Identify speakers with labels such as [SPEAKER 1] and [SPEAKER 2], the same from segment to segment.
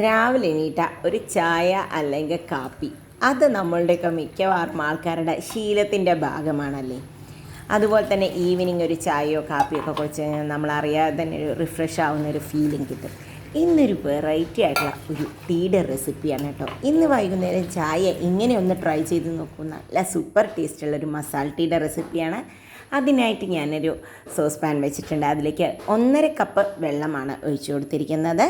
[SPEAKER 1] രാവിലെ എണീറ്റ ഒരു ചായ അല്ലെങ്കിൽ കാപ്പി അത് നമ്മളുടെയൊക്കെ മിക്കവാറും ആൾക്കാരുടെ ശീലത്തിൻ്റെ ഭാഗമാണല്ലേ. അതുപോലെ തന്നെ ഈവനിങ് ഒരു ചായയോ കാപ്പിയോ ഒക്കെ കുടിച്ച് കഴിഞ്ഞാൽ നമ്മളറിയാതെ തന്നെ ഒരു റിഫ്രഷ് ആവുന്നൊരു ഫീലിംഗ് കിട്ടും. ഇന്നൊരു വെറൈറ്റി ആയിട്ടുള്ള ഒരു ടീയുടെ റെസിപ്പിയാണ് കേട്ടോ. ഇന്ന് വൈകുന്നേരം ചായ ഇങ്ങനെ ഒന്ന് ട്രൈ ചെയ്ത് നോക്കൂ. നല്ല സൂപ്പർ ടേസ്റ്റുള്ളൊരു മസാല ടീയുടെ റെസിപ്പിയാണ്. അതിനായിട്ട് ഞാനൊരു സോസ് പാൻ വെച്ചിട്ടുണ്ട്. അതിലേക്ക് 1.5 കപ്പ് വെള്ളമാണ് ഒഴിച്ചു കൊടുത്തിരിക്കുന്നത്.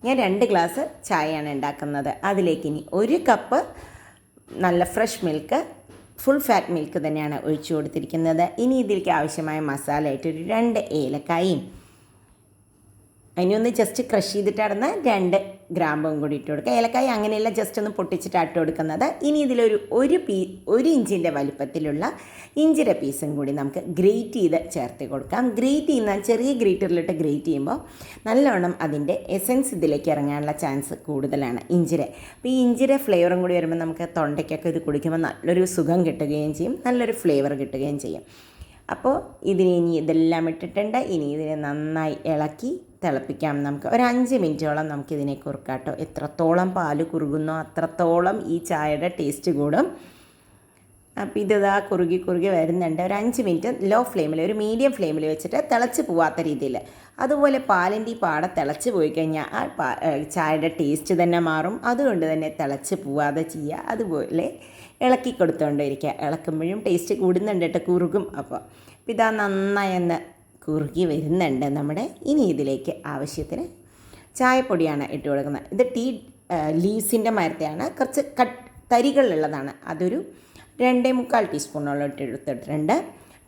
[SPEAKER 1] ഞാൻ 2 ഗ്ലാസ് ചായയാണ് ഉണ്ടാക്കുന്നത്. അതിലേക്ക് ഇനി 1 കപ്പ് നല്ല fresh milk, full fat milk തന്നെയാണ് ഒഴിച്ചു കൊടുത്തിരിക്കുന്നത്. ഇനി ഇതിലേക്ക് ആവശ്യമായ മസാലയായിട്ട് ഒരു 2 ഏലക്കായും അതിനൊന്ന് ജസ്റ്റ് ക്രഷ് ചെയ്തിട്ടാണ് 2 ഗ്രാമ്പും കൂടി ഇട്ട് കൊടുക്കുക. ഏലക്കായ അങ്ങനെയല്ല, ജസ്റ്റ് ഒന്ന് പൊട്ടിച്ചിട്ടാണ് ഇട്ട് കൊടുക്കുന്നത്. ഇനി ഇതിലൊരു 1 ഇഞ്ചിൻ്റെ വലിപ്പത്തിലുള്ള ഇഞ്ചിയുടെ പീസും കൂടി നമുക്ക് ഗ്രേറ്റ് ചെയ്ത് ചേർത്ത് കൊടുക്കാം. ഗ്രേറ്റ് ചെയ്യുന്ന ചെറിയ ഗ്രേറ്ററിലിട്ട് ഗ്രേറ്റ് ചെയ്യുമ്പോൾ നല്ലവണ്ണം അതിൻ്റെ എസൻസ് ഇതിലേക്ക് ഇറങ്ങാനുള്ള ചാൻസ് കൂടുതലാണ് ഇഞ്ചിരെ. അപ്പോൾ ഈ ഇഞ്ചിയുടെ ഫ്ലേവറും കൂടി വരുമ്പോൾ നമുക്ക് തൊണ്ടയ്ക്കൊക്കെ ഇത് കുടിക്കുമ്പോൾ നല്ലൊരു സുഖം കിട്ടുകയും ചെയ്യും, നല്ലൊരു ഫ്ലേവർ കിട്ടുകയും ചെയ്യും. അപ്പോൾ ഇനി ഇതെല്ലാം ഇട്ടിട്ടുണ്ട്. ഇനി ഇതിനെ നന്നായി ഇളക്കി തിളപ്പിക്കാം. നമുക്ക് ഒരു 5 മിനിറ്റോളം നമുക്കിതിനെ കുറുക്കാം കേട്ടോ. എത്രത്തോളം പാല് കുറുകുന്നോ അത്രത്തോളം ഈ ചായയുടെ ടേസ്റ്റ് കൂടും. അപ്പോൾ ഇതിതാ കുറുകി വരുന്നുണ്ട്. ഒരു 5 മിനിറ്റ് ലോ ഫ്ലെയിമിൽ, ഒരു മീഡിയം ഫ്ലെയിമിൽ വെച്ചിട്ട് തിളച്ച് പോവാത്ത രീതിയിൽ. അതുപോലെ പാലിൻ്റെ ഈ പാട തിളച്ച് പോയി കഴിഞ്ഞാൽ ആ ചായയുടെ ടേസ്റ്റ് തന്നെ മാറും. അതുകൊണ്ട് തന്നെ തിളച്ച് പോവാതെ ചെയ്യുക. അതുപോലെ ഇളക്കി കൊടുത്തുകൊണ്ടിരിക്കുക. ഇളക്കുമ്പോഴും ടേസ്റ്റ് കൂടുന്നുണ്ട് കേട്ടോ, കുറുകും. അപ്പോൾ ഇതാ നന്നായി ഒന്ന് കുറുകി വരുന്നുണ്ട് നമ്മുടെ. ഇനി ഇതിലേക്ക് ആവശ്യത്തിന് ചായപ്പൊടിയാണ് ഇട്ട് കൊടുക്കുന്നത്. ഇത് ടീ ലീവ്സിൻ്റെ മരത്തെയാണ്, കുറച്ച് തരികളുള്ളതാണ്. അതൊരു 2.25 ടീസ്പൂണോളം ഇട്ടെടുത്തിട്ടുണ്ട്.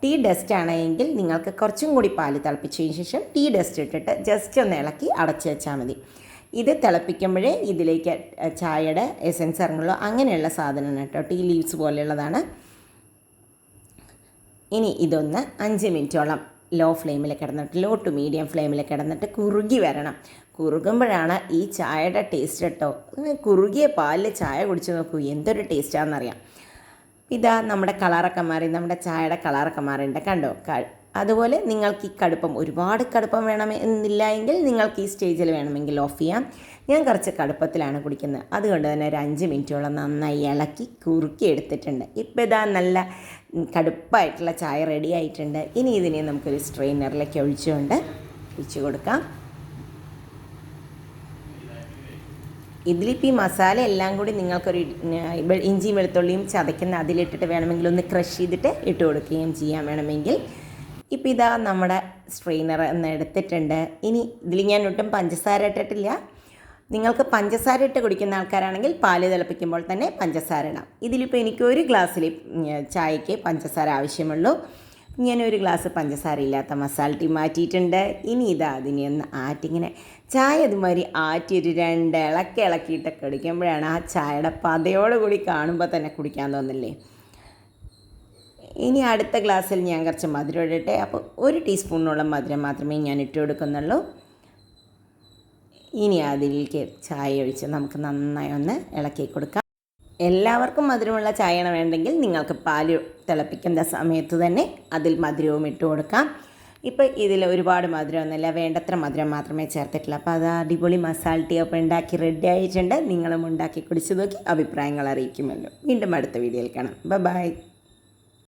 [SPEAKER 1] ടീ ഡസ്റ്റ് ആണെങ്കിൽ നിങ്ങൾക്ക് കുറച്ചും കൂടി പാല് തിളപ്പിച്ചതിന് ശേഷം ടീ ഡസ്റ്റ് ഇട്ടിട്ട് ജസ്റ്റ് ഒന്ന് ഇളക്കി അടച്ച് വെച്ചാൽ മതി. ഇത് തിളപ്പിക്കുമ്പോഴേ ഇതിലേക്ക് ചായയുടെ എസൻസ് ഇറങ്ങുള്ളൂ. അങ്ങനെയുള്ള സാധനമാണ് കേട്ടോ, ടീ ലീവ്സ് പോലെയുള്ളതാണ്. ഇനി ഇതൊന്ന് 5 മിനിറ്റോളം ലോ ഫ്ലെയിമിൽ കിടന്നിട്ട്, ലോ ടു മീഡിയം ഫ്ലെയിമിൽ കിടന്നിട്ട് കുറുകി വരണം. കുറുകുമ്പോഴാണ് ഈ ചായയുടെ ടേസ്റ്റ് കേട്ടോ. കുറുകിയ പാലിൽ ചായ കുടിച്ച് നോക്കൂ, എന്തൊരു ടേസ്റ്റാണെന്നറിയാം. ഇതാ നമ്മുടെ കളറൊക്കെ മാറി, നമ്മുടെ ചായയുടെ കളറൊക്കെ മാറിയുണ്ട് കണ്ടോ. അതുപോലെ നിങ്ങൾക്ക് ഈ കടുപ്പം, ഒരുപാട് കടുപ്പം വേണമെന്നില്ല എങ്കിൽ നിങ്ങൾക്ക് ഈ സ്റ്റേജിൽ വേണമെങ്കിൽ ഓഫ് ചെയ്യാം. ഞാൻ കുറച്ച് കടുപ്പത്തിലാണ് കുടിക്കുന്നത്. അതുകൊണ്ട് തന്നെ ഒരു 5 മിനിറ്റോളം നന്നായി ഇളക്കി കുറുക്കി എടുത്തിട്ടുണ്ട്. ഇപ്പോൾ ഇതാ നല്ല കടുപ്പായിട്ടുള്ള ചായ റെഡി ആയിട്ടുണ്ട്. ഇനി ഇതിനെ നമുക്കൊരു സ്ട്രെയിനറിലേക്ക് ഒഴിച്ചു കൊടുക്കാം. ഇതിലിപ്പോൾ ഈ മസാല എല്ലാം കൂടി നിങ്ങൾക്കൊരു ഇഞ്ചിയും വെളുത്തുള്ളിയും ചതയ്ക്കുന്ന അതിലിട്ടിട്ട് വേണമെങ്കിൽ ഒന്ന് ക്രഷ് ചെയ്തിട്ട് ഇട്ട് കൊടുക്കുകയും ചെയ്യാൻ വേണമെങ്കിൽ. ഇപ്പോൾ ഇതാ നമ്മുടെ സ്ട്രെയിനർ എന്ന് എടുത്തിട്ടുണ്ട്. ഇനി ഇതിൽ ഞാൻ ഒട്ടും പഞ്ചസാര ഇട്ടിട്ടില്ല. നിങ്ങൾക്ക് പഞ്ചസാര ഇട്ട് കുടിക്കുന്ന ആൾക്കാരാണെങ്കിൽ പാല് തിളപ്പിക്കുമ്പോൾ തന്നെ പഞ്ചസാര ഇടാം. ഇതിലിപ്പോൾ എനിക്ക് 1 ഗ്ലാസ്സിൽ ചായയ്ക്ക് പഞ്ചസാര ആവശ്യമുള്ളൂ. ഞാൻ 1 ഗ്ലാസ് പഞ്ചസാര ഇല്ലാത്ത മസാല ടീ മാറ്റിയിട്ടുണ്ട്. ഇനി ഇതാ അതിനെ ഒന്ന് ആറ്റിങ്ങനെ ചായ ഇതുമാതിരി ആറ്റി ഒരു 2 ഇളക്കിയിട്ടൊക്കെ കുടിക്കുമ്പോഴാണ് ആ ചായയുടെ പതയോടുകൂടി കാണുമ്പോൾ തന്നെ കുടിക്കാൻ തോന്നില്ലേ. ഇനി അടുത്ത ഗ്ലാസ്സിൽ ഞാൻ കുറച്ച് മധുരം ഇടട്ടെ. അപ്പോൾ 1 ടീസ്പൂണോളം മധുരം മാത്രമേ ഞാൻ ഇട്ട് കൊടുക്കുന്നുള്ളൂ. ഇനി അതിലേക്ക് ചായ ഒഴിച്ച് നമുക്ക് നന്നായി ഒന്ന് ഇളക്കി കൊടുക്കാം. എല്ലാവർക്കും മധുരമുള്ള ചായയാണ് വേണ്ടെങ്കിൽ നിങ്ങൾക്ക് പാല് തിളപ്പിക്കുന്ന സമയത്ത് തന്നെ അതിൽ മധുരവും ഇട്ട് കൊടുക്കാം. ഇപ്പോൾ ഇതിൽ ഒരുപാട് മധുരമൊന്നുമില്ല, വേണ്ടത്ര മധുരം മാത്രമേ ചേർത്തിട്ടുള്ളൂ. അപ്പോൾ അത് അടിപൊളി മസാല ടീ അപ്പോൾ ഉണ്ടാക്കി റെഡി ആയിട്ടുണ്ട്. നിങ്ങളും ഉണ്ടാക്കി കുടിച്ച് നോക്കി അഭിപ്രായങ്ങൾ അറിയിക്കുമല്ലോ. വീണ്ടും അടുത്ത വീഡിയോയിൽ കാണാം. ബൈ.